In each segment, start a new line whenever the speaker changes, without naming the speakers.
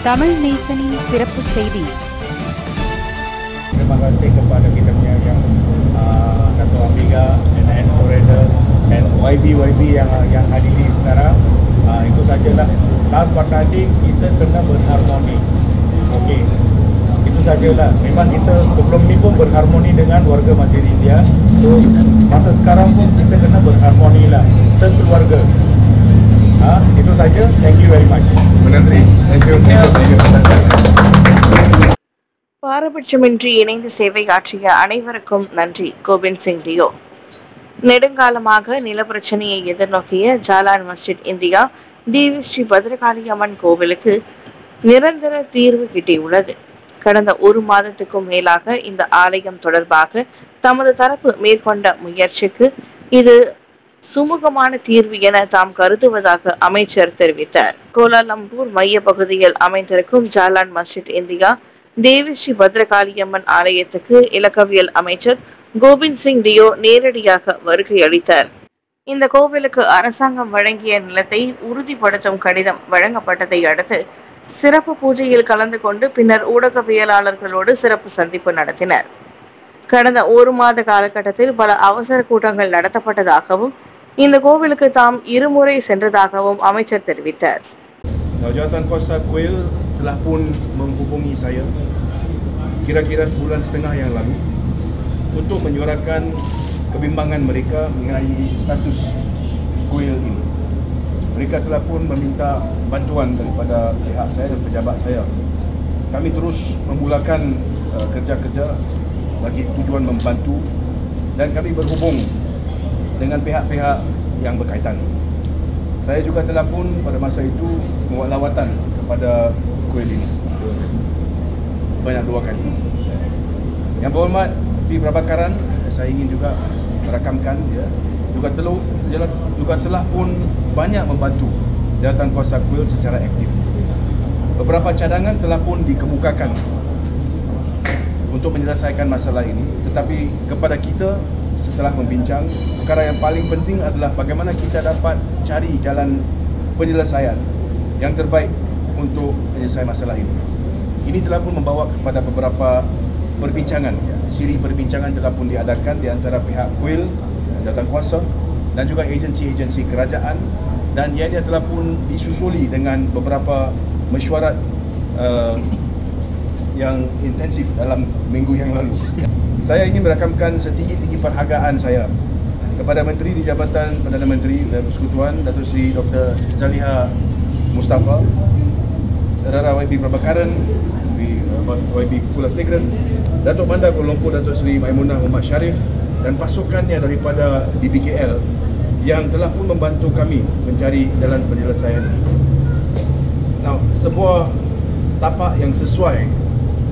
தமிழ் நேசனின் சிறப்பு செய்தி.
Terima kasih kepada kita punya yang Dato' Amiga and Forader and YB yang hadiri sekarang. Itu sajalah. Last but not least, kita kena berharmoni. Okey. Itu sajalah. Memang kita sebelum ni pun berharmoni dengan warga Mesir India. So masa sekarang pun kita kena berharmoni lah sekeluarga. Itu saja. Thank you very much. Menteri, thank you.
பாரபட்சமின்றி இணைந்து சேவையாற்றிய அனைவருக்கும் நன்றி. கோபிந்த் சிங் லியோ. நெடுங்காலமாக நிலப்பிரச்சனையை எதிர்நோக்கிய ஜாலான் மஸ்ஜித் இந்தியா தேவி ஸ்ரீ பத்ரகாளி அம்மன் கோவிலுக்கு நிரந்தர தீர்வு கிட்டியுள்ளது. கடந்த ஒரு மாதத்துக்கும் மேலாக இந்த ஆலயம் தொடர்பாக தமது தரப்பு மேற்கொண்ட முயற்சிக்கு இது சுமூகமான தீர்வு என தாம் கருதுவதாக அமைச்சர் தெரிவித்தார். கோலாலம்பூர் மைய பகுதியில் அமைந்திருக்கும் ஜாலான் மஸ்ஜித் இந்தியா தேவி ஸ்ரீ பத்ரகாளியம்மன் ஆலயத்துக்கு இலக்கவியல் அமைச்சர் கோபிந்த் சிங் லியோ நேரடியாக வருகை அளித்தார். இந்த கோவிலுக்கு அரசாங்கம் வழங்கிய நிலத்தை உறுதிப்படுத்தும் கடிதம் வழங்கப்பட்டதை அடுத்து சிறப்பு பூஜையில் கலந்து கொண்டு பின்னர் ஊடகவியலாளர்களோடு சிறப்பு சந்திப்பு நடத்தினர். கடந்த ஒரு மாத காலகட்டத்தில் பல அவசர கூட்டங்கள் நடத்தப்பட்டதாகவும் இந்த கோவிலுக்கு தாம் இருமுறை சென்றதாகவும் அமைச்சர் தெரிவித்தார்.
Jawatankuasa Kuil telah pun menghubungi saya kira-kira sebulan setengah yang lalu untuk menyuarakan kebimbangan mereka mengenai status kuil ini. Mereka telah pun meminta bantuan daripada pihak saya dan pejabat saya. Kami terus memulakan kerja-kerja bagi tujuan membantu dan kami berhubung dengan pihak-pihak yang berkaitan. Saya juga telah pun pada masa itu membuat lawatan kepada kuil ini banyak 2 kali. Yang berhormat P. Prabakaran, saya ingin juga merakamkan juga telah pun banyak membantu jawatankuasa kuil secara aktif. Beberapa cadangan telah pun dikemukakan untuk menyelesaikan masalah ini, tetapi kepada kita setelah membincang, perkara yang paling penting adalah bagaimana kita dapat cari jalan penyelesaian yang terbaik untuk menyelesaikan masalah ini. Ini telah pun membawa kepada beberapa perbincangan. Siri perbincangan telah pun diadakan di antara pihak kuil, jawatankuasa dan juga agensi-agensi kerajaan, dan ianya telah pun disusuli dengan beberapa mesyuarat yang intensif dalam minggu yang lalu. Saya ingin merakamkan setinggi-tinggi penghargaan saya kepada Menteri di Jabatan Perdana Menteri dan Persekutuan Datuk Seri Dr. Zaliha Mustafa, Saudara YB Prabakaran, YB Kepulauan Negeri, Datuk Bandar Kuala Lumpur Datuk Seri Maimunah Muhammad Sharif dan pasukannya daripada DBKL yang telah pun membantu kami mencari jalan penyelesaian ini. Now, sebuah tapak yang sesuai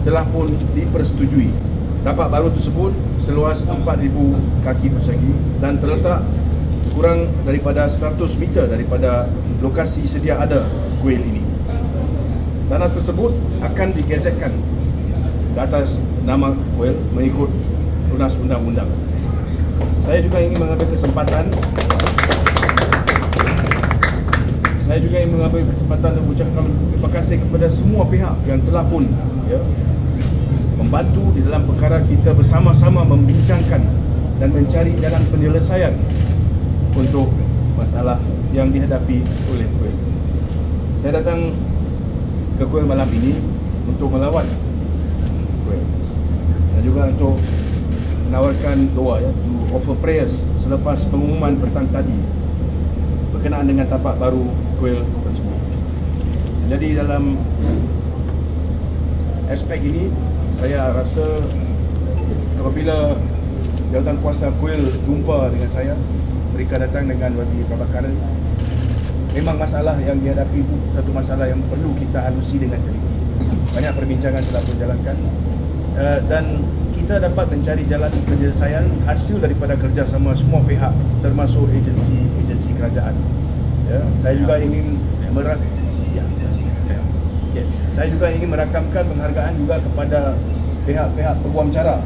telah pun dipersetujui. Tapak baru tersebut seluas 4,000 kaki persegi dan terletak kurang daripada 100 meter daripada lokasi sedia ada kuil ini. Tanah tersebut akan digesekkan ke atas nama kuil mengikut lunas undang-undang. Saya juga ingin mengambil kesempatan dan mengucapkan terima kasih kepada semua pihak yang telah pun membantu di dalam perkara kita bersama-sama membincangkan dan mencari jalan penyelesaian untuk masalah yang dihadapi oleh kuil. Saya datang ke kuil malam ini untuk melawat kuil dan juga untuk menawarkan doa, to offer prayers selepas pengumuman petang tadi berkenaan dengan tapak baru kuil tersebut. Jadi dalam aspek ini saya rasa apabila jawatankuasa kuil jumpa dengan saya, mereka datang dengan YB Prabakaran, memang masalah yang dihadapi itu satu masalah yang perlu kita halusi dengan teliti. Banyak perbincangan telah berjalankan dan kita dapat mencari jalan penyelesaian hasil daripada kerjasama semua pihak termasuk agensi kerajaan. Saya juga ingin Saya juga ingin merakamkan penghargaan juga kepada pihak-pihak peguam cara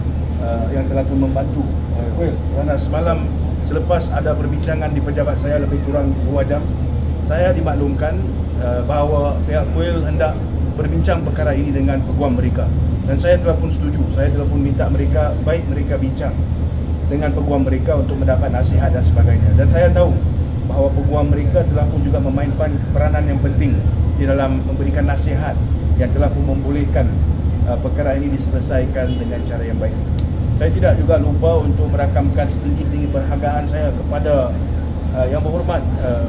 yang telah pun membantu kuil. Kerana semalam selepas ada perbincangan di pejabat saya lebih kurang 2 jam, saya dimaklumkan bahawa pihak kuil hendak berbincang perkara ini dengan peguam mereka. Dan saya telah pun setuju, saya telah pun minta mereka, baik mereka bincang dengan peguam mereka untuk mendapat nasihat dan sebagainya. Dan saya tahu bahawa peguam mereka telah pun juga memainkan peranan yang penting di dalam memberikan nasihat yang telah pun membolehkan perkara ini diselesaikan dengan cara yang baik. Saya tidak juga lupa untuk merakamkan setinggi-tinggi perhargaan saya kepada Yang Berhormat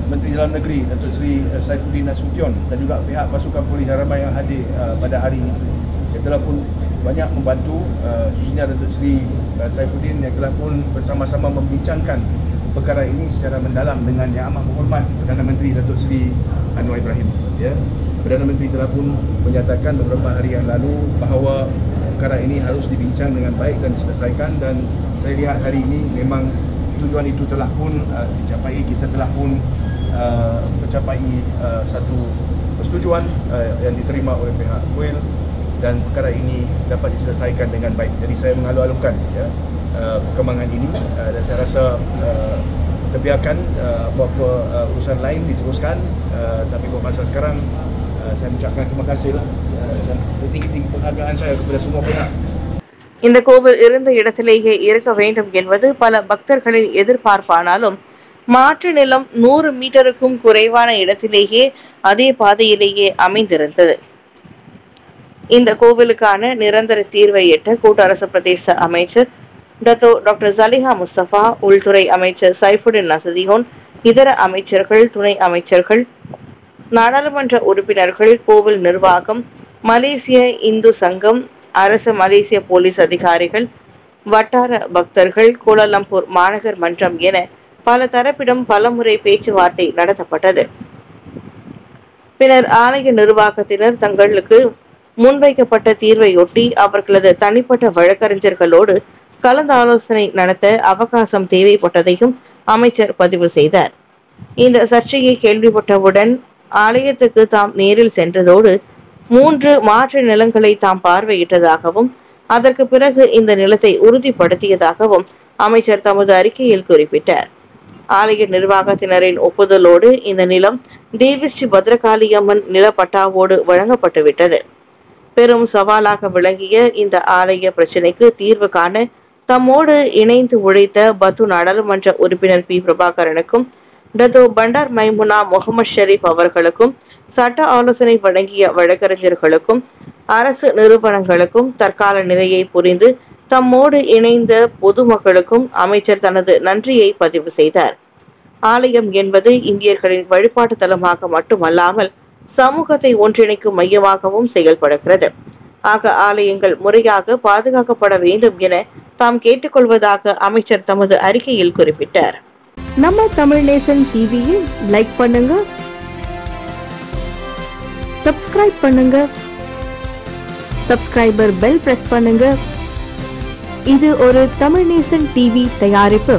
Menteri Dalam Negeri Datuk Seri Saifuddin Nasution dan juga pihak pasukan polis ramai yang hadir pada hari ini. Yang telah pun banyak membantu, khususnya Datuk Seri Saifuddin yang telah pun bersama-sama membincangkan perkara ini secara mendalam dengan Yang Amat Berhormat Perdana Menteri Datuk Seri Anwar Ibrahim. Ya. Perdana Menteri telah pun menyatakan beberapa hari yang lalu bahawa perkara ini harus dibincang dengan baik dan diselesaikan, dan saya lihat hari ini memang tujuan itu telah pun dicapai. Kita telah pun mencapai satu persetujuan yang diterima oleh pihak kuil dan perkara ini dapat diselesaikan dengan baik. Jadi saya mengalu-alukan perkembangan ini dan saya rasa terbiarkan apa-apa urusan lain diteruskan, tapi buat masa sekarang saya mengucapkan terima kasih tinggi-tinggi penghargaan saya kepada semua pihak.
இந்த கோவில் இருந்த இடத்திலேயே இருக்க வேண்டும் என்பது பல பக்தர்களின் எதிர்பார்ப்பானாலும் மாற்று நிலம் 100 மீட்டருக்கும் குறைவான இடத்திலேயே அதே பாதையிலேயே அமைந்திருந்தது. இந்த கோவிலுக்கான நிரந்தர தீர்வை எட்ட கூட்டரசு பிரதேச அமைச்சர் டாக்டர் ஜலிஹா முஸ்தபா, உள்துறை அமைச்சர் சைஃபுடின் நசுதியோன், இதர அமைச்சர்கள், துணை அமைச்சர்கள், நாடாளுமன்ற உறுப்பினர்கள், கோவில் நிர்வாகம், மலேசிய இந்து சங்கம், அரசு மலேசிய போலீஸ் அதிகாரிகள், வட்டார பக்தர்கள், கோலாலம்பூர் மாநகர் மன்றம் என பல தரப்பிடம் பலமுறை பேச்சுவார்த்தை நடத்தப்பட்டது. பின்னர் ஆலய நிர்வாகத்தினர் தங்களுக்கு முன்வைக்கப்பட்ட தீர்வையொட்டி அவர்களது தனிப்பட்ட வழக்கறிஞர்களோடு கலந்தாலோசனை நடத்த அவகாசம் தேவைப்பட்டதையும் அமைச்சர் பதிவு செய்தார். இந்த சர்ச்சையை கேள்விப்பட்டவுடன் ஆலயத்துக்கு தாம் நேரில் சென்றதோடு 3 மாற்று நிலங்களை தாம் பார்வையிட்டதாகவும் அதற்கு பிறகு இந்த நிலத்தை உறுதிப்படுத்தியதாகவும் அமைச்சர் தமது அறிக்கையில் குறிப்பிட்டார். ஆலய நிர்வாகத்தினரின் ஒப்புதலோடு இந்த நிலம் தேவி ஸ்ரீ பத்ரகாளியம்மன் நிலப்பட்டாவோடு வழங்கப்பட்டுவிட்டது. பெரும் சவாலாக விளங்கிய இந்த ஆலய பிரச்சினைக்கு தீர்வு காண தம்மோடு இணைந்து உழைத்த பத்து நாடாளுமன்ற உறுப்பினர் பி பிரபாகரனுக்கும் டத்தோ பண்டார் மைமுனா முகமது ஷெரீப் அவர்களுக்கும் சட்ட ஆலோசனை வழங்கிய வழக்கறிஞர்களுக்கும் அரசு நிறுவனங்களுக்கும் தற்கால நிலையை புரிந்து தம்மோடு இணைந்த பொதுமக்களுக்கும் அமைச்சர் தனது நன்றியை பதிவு செய்தார். ஆலயம் என்பது இந்தியர்களின் வழிபாட்டு தலமாக மட்டுமல்லாமல் சமூகத்தை ஒன்றிணைக்கும் மையமாகவும் செயல்படுகிறது. ஆக ஆலயங்கள் முறையாக பாதுகாக்கப்பட வேண்டும் என தாம் கேட்டுக்கொள்வதாக அமைச்சர் தமது அறிக்கையில் குறிப்பிட்டார்.
நம்ம தமிழ் நேசன் டிவியை லைக் பண்ணுங்க, சப்ஸ்கிரைப் பண்ணுங்க, சப்ஸ்கிரைபர் பெல் பிரஸ் பண்ணுங்க. இது ஒரு தமிழ் நேசன் டிவி தயாரிப்பு.